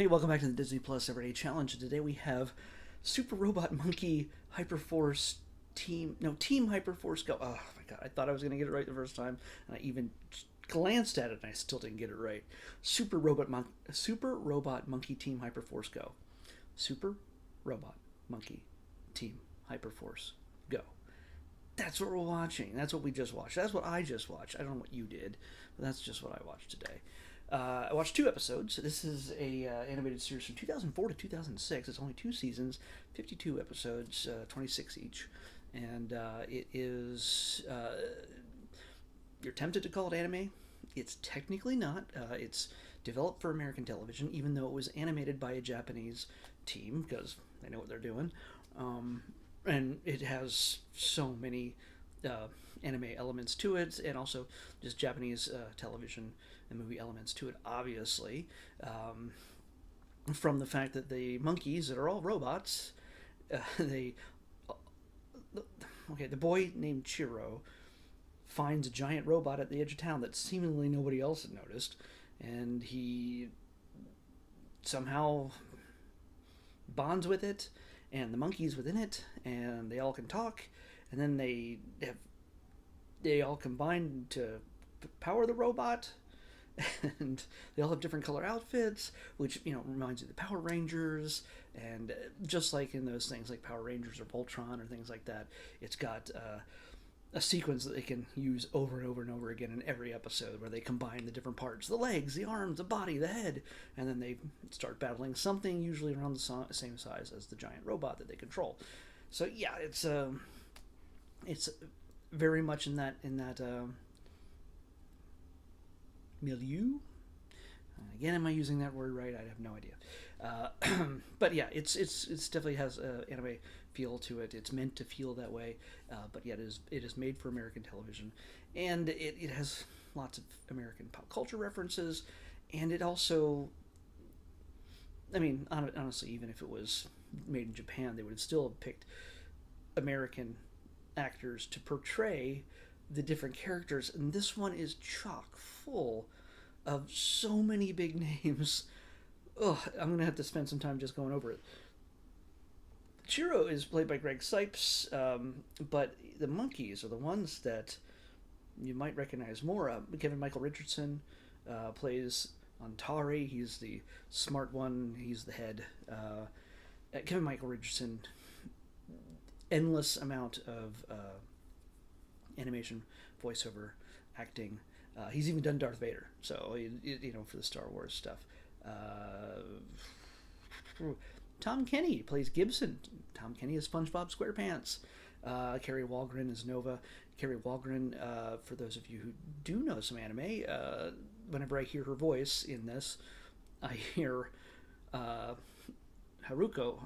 Hey, welcome back to the Disney Plus Everyday Challenge. Today we have Super Robot Monkey Hyperforce Team Hyperforce Go. Oh my god, I thought I was going to get it right the first time, and I even glanced at it and I still didn't get it right. Super Robot Monkey Team Hyperforce Go. Super Robot Monkey Team Hyperforce Go. That's what we're watching. That's what we just watched. That's what I just watched. I don't know what you did, but that's just what I watched today. I watched two episodes. This is a animated series from 2004 to 2006. It's only two seasons, 52 episodes, 26 each, and it is. You're tempted to call it anime. It's technically not. It's developed for American television, even though it was animated by a Japanese team because they know what they're doing. And it has so many anime elements to it, and also just Japanese television and movie elements to it, obviously. From the fact that the monkeys that are all robots, they. Okay, the boy named Chiro finds a giant robot at the edge of town that seemingly nobody else had noticed, and he somehow bonds with it and the monkeys within it, and they all can talk, and then they all combine to power the robot, and they all have different color outfits, which reminds you of the Power Rangers, and just like in those things like Power Rangers or Voltron or things like that, it's got a sequence that they can use over and over and over again in every episode where they combine the different parts, the legs, the arms, the body, the head, and then they start battling something usually around the same size as the giant robot that they control. So yeah, it's very much in that milieu. Again, am I using that word right? I have no idea. But yeah, it's definitely has an anime feel to it. It's meant to feel that way, but yet it is made for American television, and it has lots of American pop culture references, and it also, I mean, honestly, even if it was made in Japan, they would have still picked American actors to portray the different characters, and this one is chock full of so many big names. Ugh, I'm gonna have to spend some time just going over it. Chiro is played by Greg Sipes, but the monkeys are the ones that you might recognize more. Kevin Michael Richardson plays Antari. He's the smart one. He's the head. Kevin Michael Richardson, endless amount of animation, voiceover, acting. He's even done Darth Vader, so for the Star Wars stuff. Tom Kenny plays Gibson. Tom Kenny is SpongeBob SquarePants. Carrie Walgren is Nova. Carrie Walgren, for those of you who do know some anime, whenever I hear her voice in this, I hear Haruko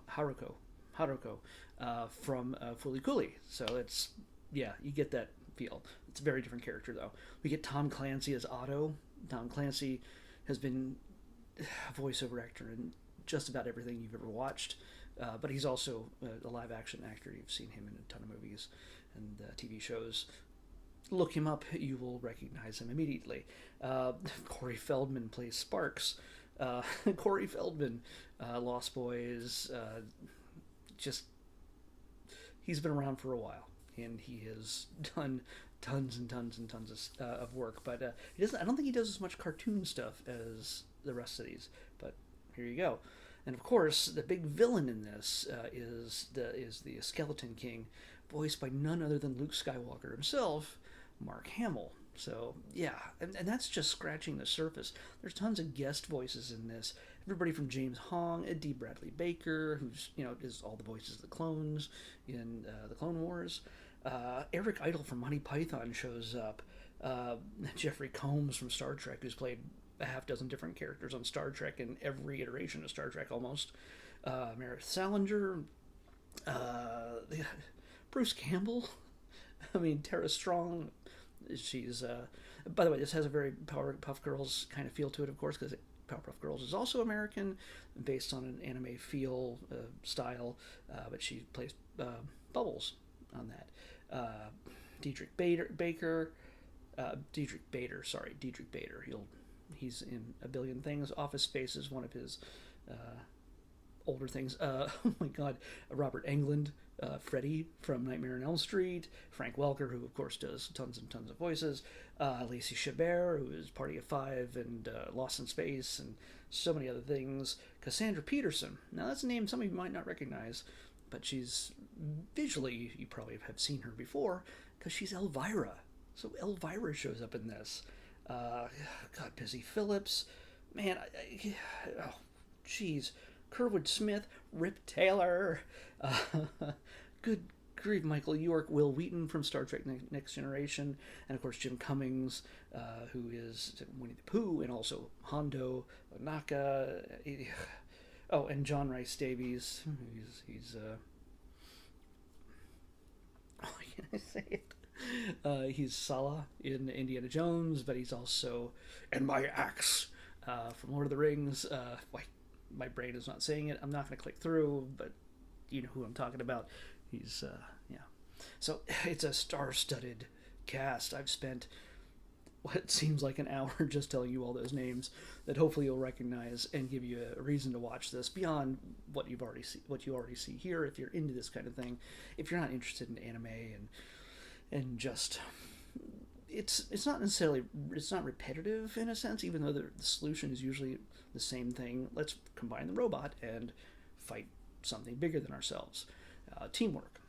from Fooly Cooly. So you get that feel. It's a very different character, though. We get Tom Clancy as Otto. Tom Clancy has been a voiceover actor in just about everything you've ever watched, but he's also a live-action actor. You've seen him in a ton of movies and TV shows. Look him up, you will recognize him immediately. Corey Feldman plays Sparks. Corey Feldman, Lost Boys, he's been around for a while, and he has done tons and tons and tons of work. But I don't think he does as much cartoon stuff as the rest of these. But here you go. And of course, the big villain in this is the Skeleton King, voiced by none other than Luke Skywalker himself, Mark Hamill. So yeah, and that's just scratching the surface. There's tons of guest voices in this. Everybody from James Hong, D. Bradley Baker, who's is all the voices of the clones in the Clone Wars. Eric Idle from Monty Python shows up. Jeffrey Combs from Star Trek, who's played a half dozen different characters on Star Trek in every iteration of Star Trek almost. Meredith Salinger, Bruce Campbell. I mean, Tara Strong. She's by the way, this has a very Powerpuff Girls kind of feel to it, of course, because Powerpuff Girls is also American, based on an anime feel style, but she plays Bubbles on that. Diedrich Bader. He's in a billion things. Office Space is one of his older things. Oh my God, Robert Englund, Freddy from Nightmare on Elm Street, Frank Welker, who of course does tons and tons of voices, Lacey Chabert, who is Party of Five and Lost in Space, and so many other things. Cassandra Peterson. Now that's a name some of you might not recognize, but she's visually, you probably have seen her before because she's Elvira. So Elvira shows up in this. God, Busy Phillips, man, oh, jeez. Kerwood Smith, Rip Taylor, good grief, Michael York, Will Wheaton from Star Trek Next Generation, and of course Jim Cummings, who is Winnie the Pooh, and also Hondo Ohnaka. Oh, and John Rice Davies. He's oh, can I say it? He's Sala in Indiana Jones, but he's also and my axe from Lord of the Rings. My brain is not saying it. I'm not going to click through, but you know who I'm talking about. He's, yeah. So it's a star-studded cast. I've spent what seems like an hour just telling you all those names that hopefully you'll recognize and give you a reason to watch this beyond what you already see here. If you're into this kind of thing, if you're not interested in anime and just it's not repetitive in a sense, even though the solution is usually the same thing. Let's combine the robot and fight something bigger than ourselves. Teamwork.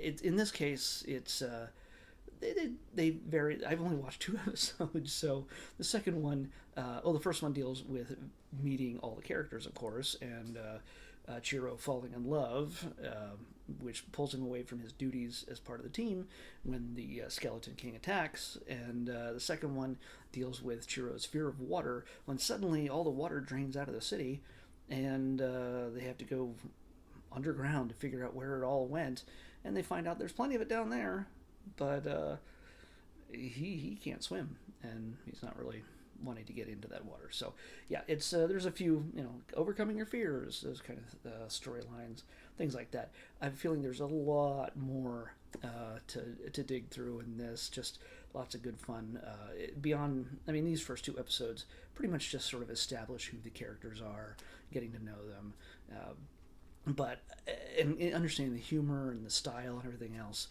In this case, it's they vary. I've only watched 2 episodes, so the second one, the first one deals with meeting all the characters, of course, and Chiro falling in love, which pulls him away from his duties as part of the team when the Skeleton King attacks. And the second one deals with Chiro's fear of water when suddenly all the water drains out of the city, and they have to go underground to figure out where it all went. And they find out there's plenty of it down there, but he can't swim, and he's not really wanting to get into that water. So yeah, it's there's a few, overcoming your fears, those kind of storylines, things like that. I have a feeling there's a lot more to dig through in this. Just lots of good fun. Beyond, these first 2 episodes pretty much just sort of establish who the characters are, getting to know them. But in understanding the humor and the style and everything else,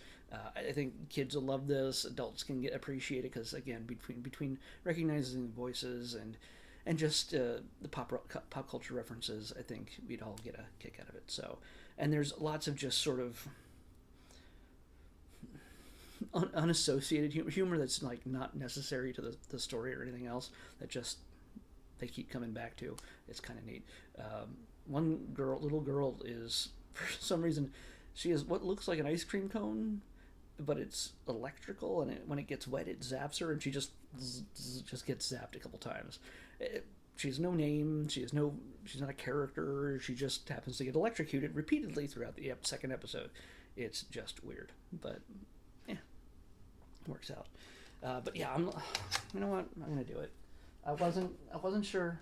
I think kids will love this. Adults can appreciate it because, again, between recognizing the voices and just the pop culture references, I think we'd all get a kick out of it. So, and there's lots of just sort of unassociated humor that's like not necessary to the story or anything else, that just they keep coming back to. It's kind of neat. One little girl is, for some reason, she has what looks like an ice cream cone, but it's electrical, and when it gets wet, it zaps her, and she just gets zapped a couple times. She has no name. She's not a character. She just happens to get electrocuted repeatedly throughout the second episode. It's just weird, but yeah, it works out. But yeah, you know what? I'm gonna do it. I wasn't sure.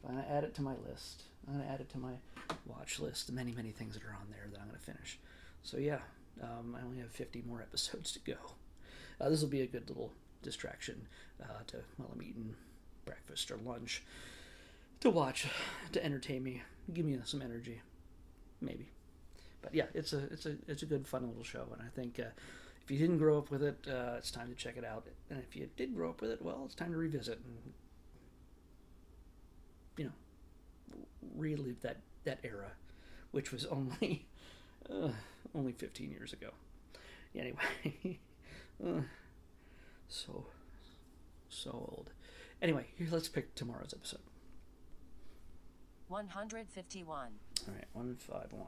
I'm gonna add it to my list. I'm going to add it to my watch list, the many, many things that are on there that I'm going to finish. So yeah, I only have 50 more episodes to go. This will be a good little distraction while I'm eating breakfast or lunch to watch, to entertain me, give me some energy, maybe. But yeah, it's a good, fun little show, and I think if you didn't grow up with it, it's time to check it out. And if you did grow up with it, well, it's time to revisit and relive that era, which was only 15 years ago. Anyway, so old. Anyway, here, let's pick tomorrow's episode. 151. All right, 151.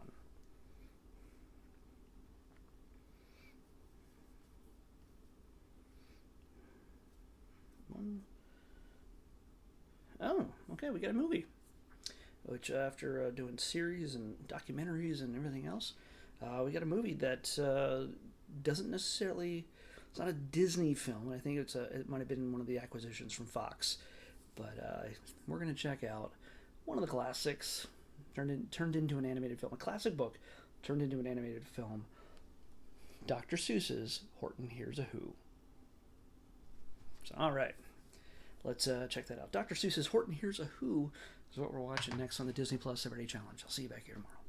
Oh, okay, we got a movie. Which, after doing series and documentaries and everything else, we got a movie that doesn't necessarily, it's not a Disney film. I think it might have been one of the acquisitions from Fox. But we're going to check out one of the classics turned into an animated film. A classic book turned into an animated film. Dr. Seuss's Horton Hears a Who. So, all right. Let's check that out. Dr. Seuss's Horton Hears a Who is what we're watching next on the Disney Plus Everyday Challenge. I'll see you back here tomorrow.